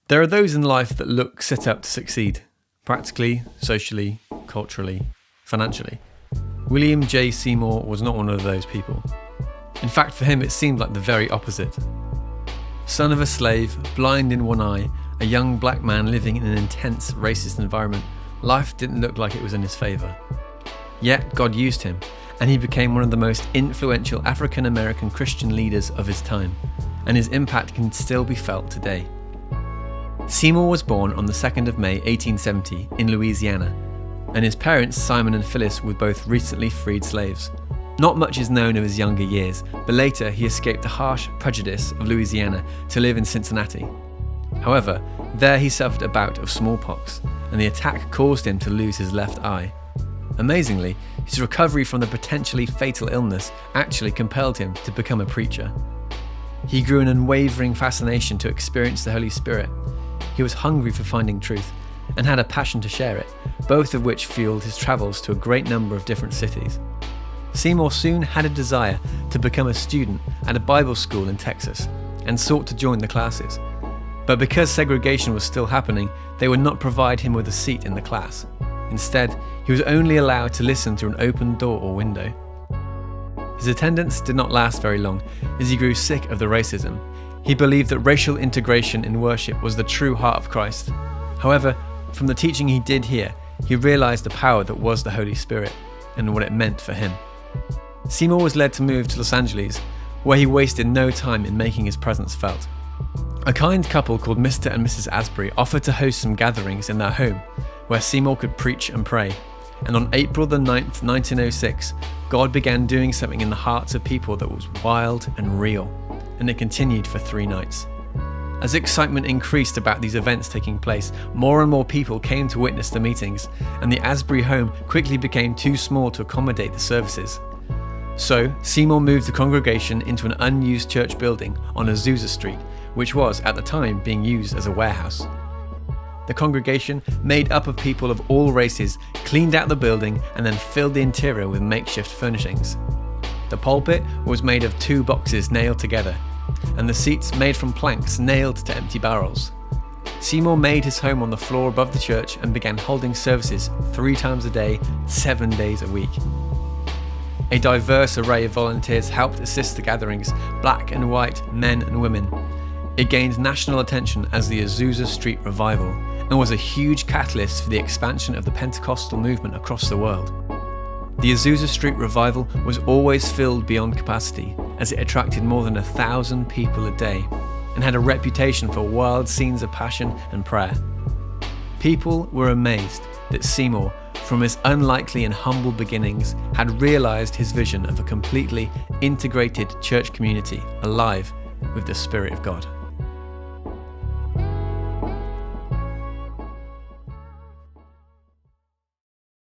There are those in life that look set up to succeed, practically, socially, culturally, financially. William J. Seymour was not one of those people. In fact, for him it seemed like the very opposite. Son of a slave, blind in one eye, a young black man living in an intense racist environment, life didn't look like it was in his favour. Yet God used him, and he became one of the most influential African American Christian leaders of his time, and his impact can still be felt today. Seymour was born on the 2nd of May 1870 in Louisiana, and his parents, Simon and Phyllis, were both recently freed slaves. Not much is known of his younger years, but later he escaped the harsh prejudice of Louisiana to live in Cincinnati. However, there he suffered a bout of smallpox, and the attack caused him to lose his left eye. Amazingly, his recovery from the potentially fatal illness actually compelled him to become a preacher. He grew an unwavering fascination to experience the Holy Spirit. He was hungry for finding truth and had a passion to share it, both of which fueled his travels to a great number of different cities. Seymour soon had a desire to become a student at a Bible school in Texas and sought to join the classes. But because segregation was still happening, they would not provide him with a seat in the class. Instead, he was only allowed to listen through an open door or window. His attendance did not last very long, as he grew sick of the racism. He believed that racial integration in worship was the true heart of Christ. However, from the teaching he did hear, he realized the power that was the Holy Spirit and what it meant for him. Seymour was led to move to Los Angeles, where he wasted no time in making his presence felt. A kind couple called Mr. and Mrs. Asbury offered to host some gatherings in their home, where Seymour could preach and pray. And on April the 9th, 1906, God began doing something in the hearts of people that was wild and real, and it continued for 3 nights. As excitement increased about these events taking place, more and more people came to witness the meetings, and the Asbury home quickly became too small to accommodate the services. So, Seymour moved the congregation into an unused church building on Azusa Street, which was, at the time, being used as a warehouse. The congregation, made up of people of all races, cleaned out the building and then filled the interior with makeshift furnishings. The pulpit was made of 2 boxes nailed together, and the seats made from planks nailed to empty barrels. Seymour made his home on the floor above the church and began holding services 3 times a day, 7 days a week. A diverse array of volunteers helped assist the gatherings, black and white, men and women. It gained national attention as the Azusa Street Revival and was a huge catalyst for the expansion of the Pentecostal movement across the world. The Azusa Street Revival was always filled beyond capacity, as it attracted more than 1,000 people a day and had a reputation for wild scenes of passion and prayer. People were amazed that Seymour, from his unlikely and humble beginnings, had realized his vision of a completely integrated church community alive with the Spirit of God.